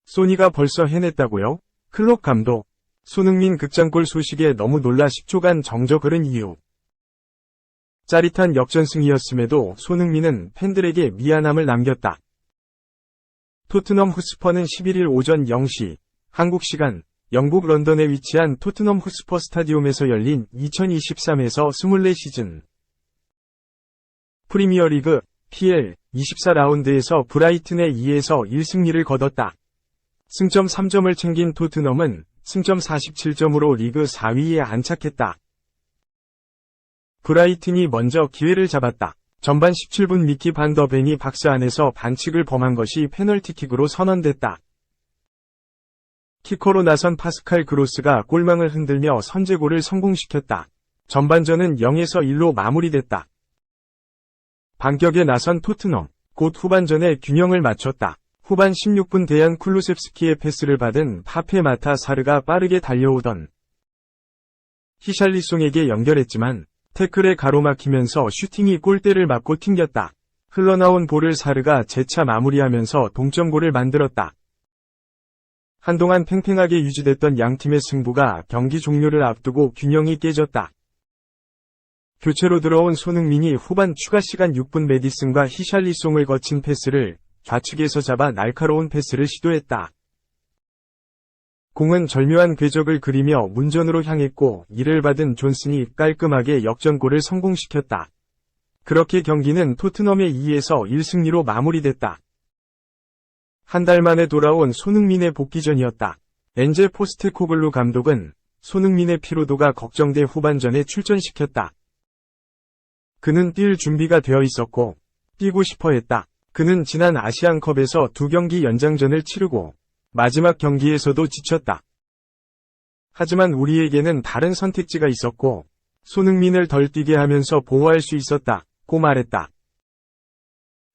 소니가 벌써 해냈다고요? 클록 감독. 손흥민 극장골 소식에 너무 놀라 10초간 정적 흐른 이유. 짜릿한 역전승이었음에도 손흥민은 팬들에게 미안함을 남겼다. 토트넘 호스퍼는 11일 오전 0시, 한국 시간, 영국 런던에 위치한 토트넘 호스퍼 스타디움에서 열린 2023에서 24 시즌 프리미어리그 PL 24라운드에서 브라이튼에 2에서 1승리를 거뒀다. 승점 3점을 챙긴 토트넘은 승점 47점으로 리그 4위에 안착했다. 브라이튼이 먼저 기회를 잡았다. 전반 17분 미키 반 더 벤이 박스 안에서 반칙을 범한 것이 페널티킥으로 선언됐다. 키커로 나선 파스칼 그로스가 골망을 흔들며 선제골을 성공시켰다. 전반전은 0에서 1로 마무리됐다. 반격에 나선 토트넘, 곧 후반전에 균형을 맞췄다. 후반 16분 데얀 쿨루셉스키의 패스를 받은 파페 마타 사르가 빠르게 달려오던 히샬리송에게 연결했지만 태클에 가로막히면서 슈팅이 골대를 맞고 튕겼다. 흘러나온 볼을 사르가 재차 마무리하면서 동점골을 만들었다. 한동안 팽팽하게 유지됐던 양팀의 승부가 경기 종료를 앞두고 균형이 깨졌다. 교체로 들어온 손흥민이 후반 추가 시간 6분 메디슨과 히샬리송을 거친 패스를 좌측에서 잡아 날카로운 패스를 시도했다. 공은 절묘한 궤적을 그리며 문전으로 향했고 이를 받은 존슨이 깔끔하게 역전골을 성공시켰다. 그렇게 경기는 토트넘의 2에서 1승리로 마무리됐다. 한 달 만에 돌아온 손흥민의 복귀전이었다. 엔제 포스테코글루 감독은 손흥민의 피로도가 걱정돼 후반전에 출전시켰다. 그는 뛸 준비가 되어 있었고 뛰고 싶어 했다. 그는 지난 아시안컵에서 2경기 연장전을 치르고 마지막 경기에서도 지쳤다. 하지만 우리에게는 다른 선택지가 있었고 손흥민을 덜 뛰게 하면서 보호할 수 있었다고 말했다.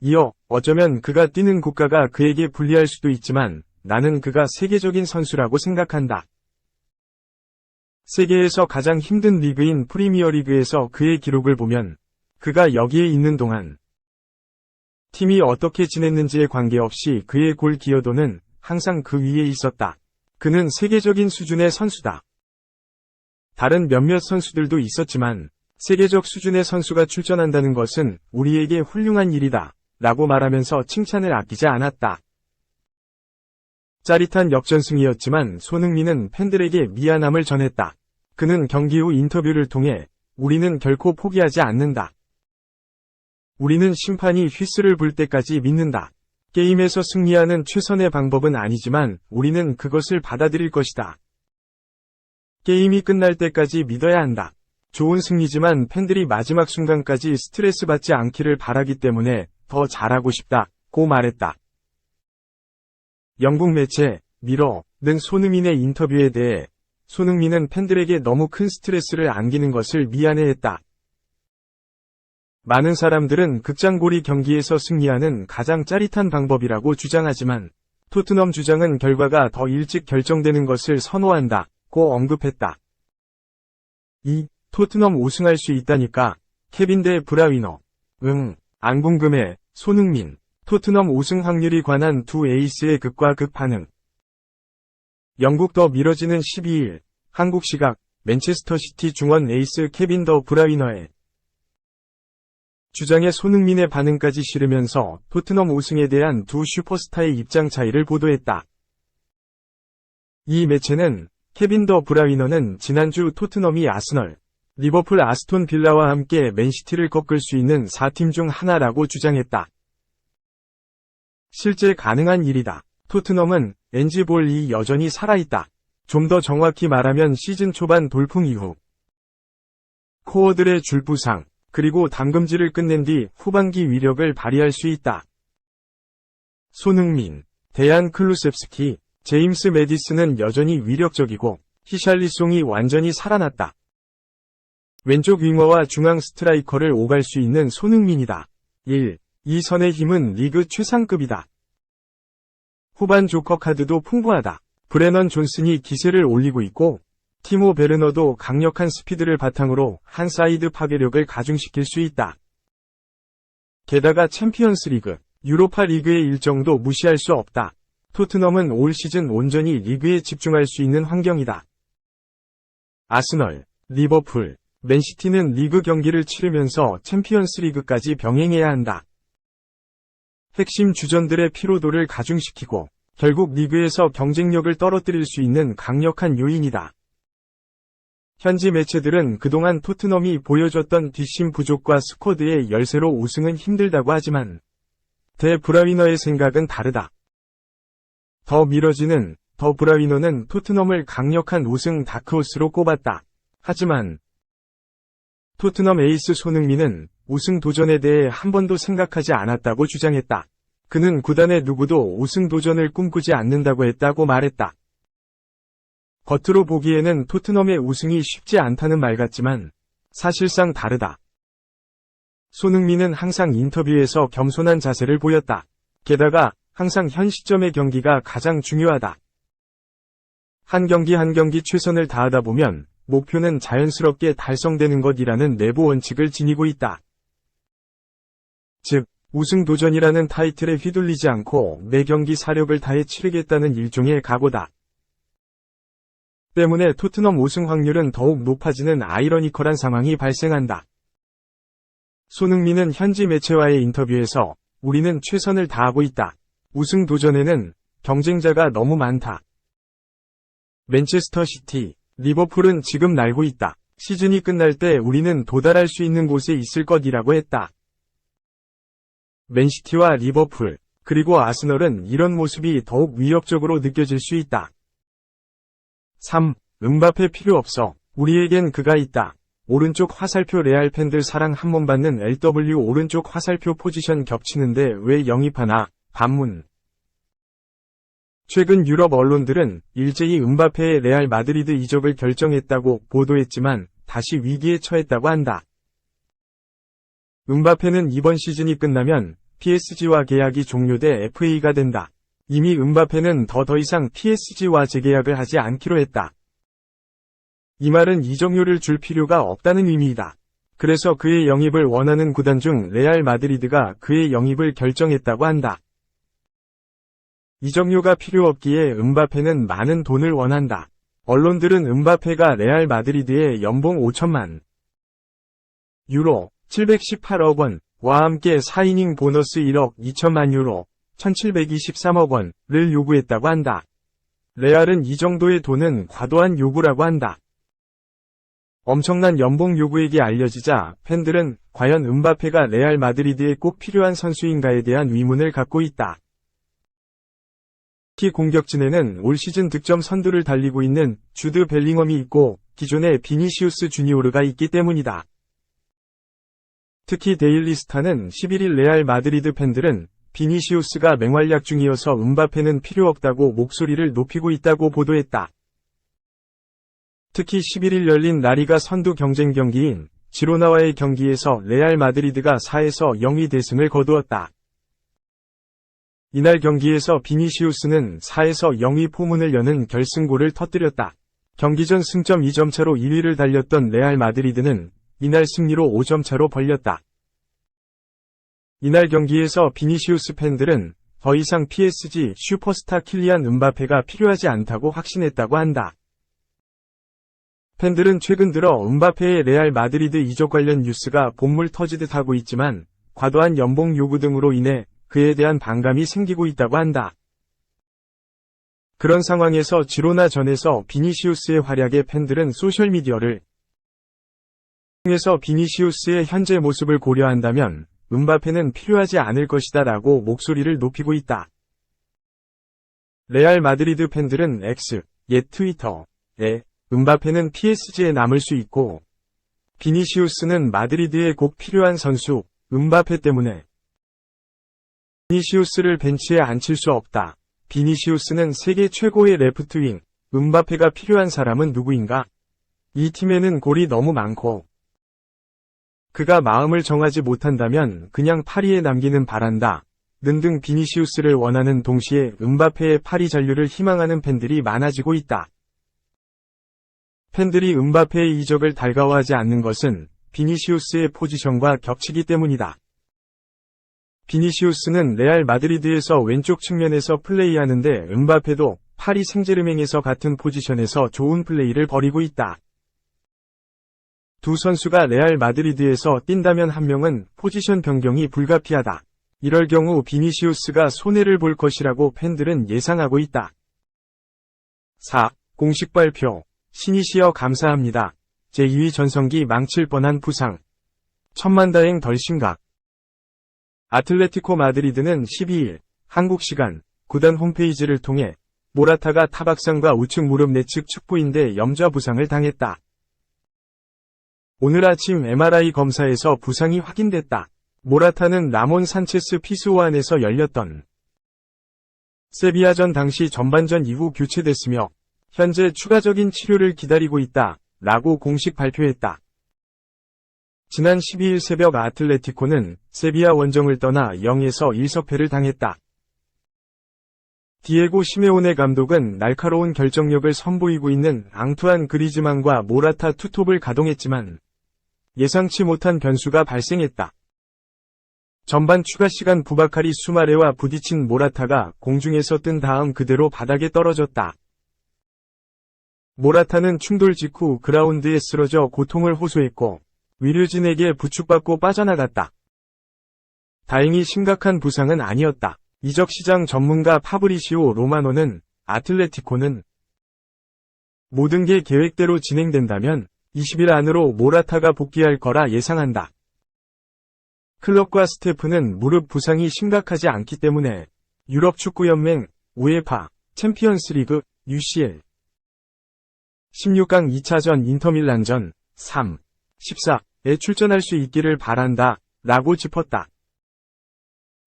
이어 어쩌면 그가 뛰는 국가가 그에게 불리할 수도 있지만 나는 그가 세계적인 선수라고 생각한다. 세계에서 가장 힘든 리그인 프리미어리그에서 그의 기록을 보면 그가 여기에 있는 동안 팀이 어떻게 지냈는지에 관계없이 그의 골 기여도는 항상 그 위에 있었다. 그는 세계적인 수준의 선수다. 다른 몇몇 선수들도 있었지만 세계적 수준의 선수가 출전한다는 것은 우리에게 훌륭한 일이다. 라고 말하면서 칭찬을 아끼지 않았다. 짜릿한 역전승이었지만 손흥민은 팬들에게 미안함을 전했다. 그는 경기 후 인터뷰를 통해 우리는 결코 포기하지 않는다. 우리는 심판이 휘슬을 불 때까지 믿는다. 게임에서 승리하는 최선의 방법은 아니지만 우리는 그것을 받아들일 것이다. 게임이 끝날 때까지 믿어야 한다. 좋은 승리지만 팬들이 마지막 순간까지 스트레스 받지 않기를 바라기 때문에 더 잘하고 싶다고 말했다. 영국 매체 미러는 손흥민의 인터뷰에 대해 손흥민은 팬들에게 너무 큰 스트레스를 안기는 것을 미안해했다. 많은 사람들은 극장골이 경기에서 승리하는 가장 짜릿한 방법이라고 주장하지만 토트넘 주장은 결과가 더 일찍 결정되는 것을 선호한다고 언급했다. 토트넘 우승할 수 있다니까. 케빈 데 브라위너. 안 궁금해. 손흥민. 토트넘 우승 확률이 관한 두 에이스의 극과 극 반응. 영국 더 미러지는 12일 한국 시각 맨체스터 시티 중원 에이스 케빈 더 브라위너의 주장에 손흥민의 반응까지 실으면서 토트넘 우승에 대한 두 슈퍼스타의 입장 차이를 보도했다. 이 매체는 케빈 더 브라위너는 지난주 토트넘이 아스널, 리버풀 아스톤 빌라와 함께 맨시티를 꺾을 수 있는 4팀 중 하나라고 주장했다. 실제 가능한 일이다. 토트넘은 엔지 볼이 여전히 살아있다. 좀 더 정확히 말하면 시즌 초반 돌풍 이후 코어들의 줄부상, 그리고 담금질을 끝낸 뒤 후반기 위력을 발휘할 수 있다. 손흥민, 데얀 클루셉스키, 제임스 메디슨은 여전히 위력적이고 히샬리송이 완전히 살아났다. 왼쪽 윙어와 중앙 스트라이커를 오갈 수 있는 손흥민이다. 이 선의 힘은 리그 최상급이다. 후반 조커 카드도 풍부하다. 브레넌 존슨이 기세를 올리고 있고 티모 베르너도 강력한 스피드를 바탕으로 한 사이드 파괴력을 가중시킬 수 있다. 게다가 챔피언스 리그, 유로파 리그의 일정도 무시할 수 없다. 토트넘은 올 시즌 온전히 리그에 집중할 수 있는 환경이다. 아스널, 리버풀, 맨시티는 리그 경기를 치르면서 챔피언스 리그까지 병행해야 한다. 핵심 주전들의 피로도를 가중시키고 결국 리그에서 경쟁력을 떨어뜨릴 수 있는 강력한 요인이다. 현지 매체들은 그동안 토트넘이 보여줬던 뒷심 부족과 스쿼드의 열세로 우승은 힘들다고 하지만 데 브라위너의 생각은 다르다. 더 브라위너는 토트넘을 강력한 우승 다크호스로 꼽았다. 하지만 토트넘 에이스 손흥민은 우승 도전에 대해 한 번도 생각하지 않았다고 주장했다. 그는 구단의 누구도 우승 도전을 꿈꾸지 않는다고 했다고 말했다. 겉으로 보기에는 토트넘의 우승이 쉽지 않다는 말 같지만 사실상 다르다. 손흥민은 항상 인터뷰에서 겸손한 자세를 보였다. 게다가 항상 현 시점의 경기가 가장 중요하다. 한 경기 최선을 다하다 보면 목표는 자연스럽게 달성되는 것이라는 내부 원칙을 지니고 있다. 즉, 우승 도전이라는 타이틀에 휘둘리지 않고 매 경기 사력을 다해 치르겠다는 일종의 각오다. 때문에 토트넘 우승 확률은 더욱 높아지는 아이러니컬한 상황이 발생한다. 손흥민은 현지 매체와의 인터뷰에서 우리는 최선을 다하고 있다. 우승 도전에는 경쟁자가 너무 많다. 맨체스터 시티, 리버풀은 지금 날고 있다. 시즌이 끝날 때 우리는 도달할 수 있는 곳에 있을 것이라고 했다. 맨시티와 리버풀, 그리고 아스널은 이런 모습이 더욱 위협적으로 느껴질 수 있다. 3. 음바페 필요 없어. 우리에겐 그가 있다. 오른쪽 화살표 레알 팬들 사랑 한번 받는 LW 오른쪽 화살표 포지션 겹치는데 왜 영입하나? 반문. 최근 유럽 언론들은 일제히 음바페의 레알 마드리드 이적을 결정했다고 보도했지만 다시 위기에 처했다고 한다. 음바페는 이번 시즌이 끝나면 PSG와 계약이 종료돼 FA가 된다. 이미 음바페는 더 이상 PSG와 재계약을 하지 않기로 했다. 이 말은 이적료를 줄 필요가 없다는 의미이다. 그래서 그의 영입을 원하는 구단 중 레알 마드리드가 그의 영입을 결정했다고 한다. 이적료가 필요 없기에 음바페는 많은 돈을 원한다. 언론들은 음바페가 레알 마드리드의 연봉 5천만 유로, 718억 원과 함께 4이닝 보너스 1억 2천만 유로, 1723억 원을 요구했다고 한다. 레알은 이 정도의 돈은 과도한 요구라고 한다. 엄청난 연봉 요구액이 알려지자 팬들은 과연 음바페가 레알 마드리드에 꼭 필요한 선수인가에 대한 의문을 갖고 있다. 특히 공격진에는 올 시즌 득점 선두를 달리고 있는 주드 벨링엄이 있고 기존의 비니시우스 주니오르가 있기 때문이다. 특히 데일리 스타는 11일 레알 마드리드 팬들은 비니시우스가 맹활약 중이어서 음바페는 필요 없다고 목소리를 높이고 있다고 보도했다. 특히 11일 열린 라리가 선두 경쟁 경기인 지로나와의 경기에서 레알 마드리드가 4에서 0의 대승을 거두었다. 이날 경기에서 비니시우스는 4에서 0의 포문을 여는 결승골을 터뜨렸다. 경기 전 승점 2점 차로 1위를 달렸던 레알 마드리드는 이날 승리로 5점 차로 벌렸다. 이날 경기에서 비니시우스 팬들은 더 이상 PSG 슈퍼스타 킬리안 음바페가 필요하지 않다고 확신했다고 한다. 팬들은 최근 들어 음바페의 레알 마드리드 이적 관련 뉴스가 본물 터지듯 하고 있지만 과도한 연봉 요구 등으로 인해 그에 대한 반감이 생기고 있다고 한다. 그런 상황에서 지로나 전에서 비니시우스의 활약에 팬들은 소셜미디어를 통해서 비니시우스의 현재 모습을 고려한다면 음바페는 필요하지 않을 것이다 라고 목소리를 높이고 있다. 레알 마드리드 팬들은 X, 옛 트위터에 음바페는 PSG에 남을 수 있고 비니시우스는 마드리드에 꼭 필요한 선수, 음바페 때문에 비니시우스를 벤치에 앉힐 수 없다. 비니시우스는 세계 최고의 레프트 윙, 음바페가 필요한 사람은 누구인가? 이 팀에는 골이 너무 많고 그가 마음을 정하지 못한다면 그냥 파리에 남기는 바란다. 등등 비니시우스를 원하는 동시에 음바페의 파리 잔류를 희망하는 팬들이 많아지고 있다. 팬들이 음바페의 이적을 달가워하지 않는 것은 비니시우스의 포지션과 겹치기 때문이다. 비니시우스는 레알 마드리드에서 왼쪽 측면에서 플레이하는데 음바페도 파리 생제르맹에서 같은 포지션에서 좋은 플레이를 벌이고 있다. 두 선수가 레알 마드리드에서 뛴다면 한 명은 포지션 변경이 불가피하다. 이럴 경우 비니시우스가 손해를 볼 것이라고 팬들은 예상하고 있다. 4. 공식 발표. 신이시여 감사합니다. 제2위 전성기 망칠 뻔한 부상. 천만다행 덜 심각. 아틀레티코 마드리드는 12일 한국 시간 구단 홈페이지를 통해 모라타가 타박상과 우측 무릎 내측 축부인대 염좌 부상을 당했다. 오늘 아침 MRI 검사에서 부상이 확인됐다. 모라타는 라몬 산체스 피스오안에서 열렸던 세비야전 당시 전반전 이후 교체됐으며 현재 추가적인 치료를 기다리고 있다. 라고 공식 발표했다. 지난 12일 새벽 아틀레티코는 세비야 원정을 떠나 0에서 1석패를 당했다. 디에고 시메오네 감독은 날카로운 결정력을 선보이고 있는 앙투안 그리즈만과 모라타 투톱을 가동했지만 예상치 못한 변수가 발생했다. 전반 추가 시간 부바카리 수마레와 부딪힌 모라타가 공중에서 뜬 다음 그대로 바닥에 떨어졌다. 모라타는 충돌 직후 그라운드에 쓰러져 고통을 호소했고 위류진에게 부축받고 빠져나갔다. 다행히 심각한 부상은 아니었다. 이적 시장 전문가 파브리시오 로마노는 아틀레티코는 모든 게 계획대로 진행된다면 20일 안으로 모라타가 복귀할 거라 예상한다. 클럽과 스태프는 무릎 부상이 심각하지 않기 때문에 유럽축구연맹, 우에파, 챔피언스리그, UCL 16강 2차전 인터밀란전 3, 14에 출전할 수 있기를 바란다. 라고 짚었다.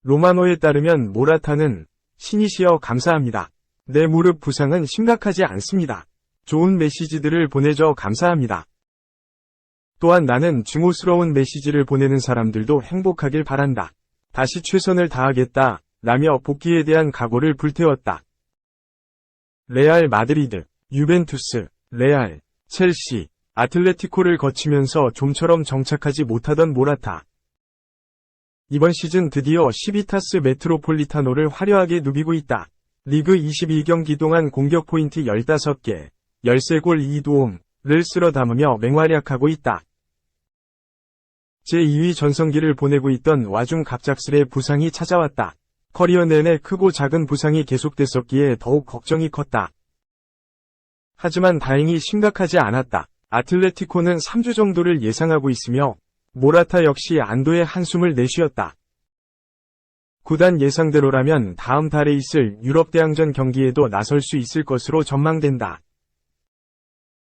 로마노에 따르면 모라타는 신이시여 감사합니다. 내 무릎 부상은 심각하지 않습니다. 좋은 메시지들을 보내줘 감사합니다. 또한 나는 증오스러운 메시지를 보내는 사람들도 행복하길 바란다. 다시 최선을 다하겠다. 라며 복귀에 대한 각오를 불태웠다. 레알 마드리드, 유벤투스, 레알, 첼시, 아틀레티코를 거치면서 좀처럼 정착하지 못하던 모라타. 이번 시즌 드디어 12타스 메트로폴리타노를 화려하게 누비고 있다. 리그 22경기 동안 공격 포인트 15개, 13골 2도움을 쓸어 담으며 맹활약하고 있다. 제2위 전성기를 보내고 있던 와중 갑작스레 부상이 찾아왔다. 커리어 내내 크고 작은 부상이 계속됐었기에 더욱 걱정이 컸다. 하지만 다행히 심각하지 않았다. 아틀레티코는 3주 정도를 예상하고 있으며 모라타 역시 안도의 한숨을 내쉬었다. 구단 예상대로라면 다음 달에 있을 유럽 대항전 경기에도 나설 수 있을 것으로 전망된다.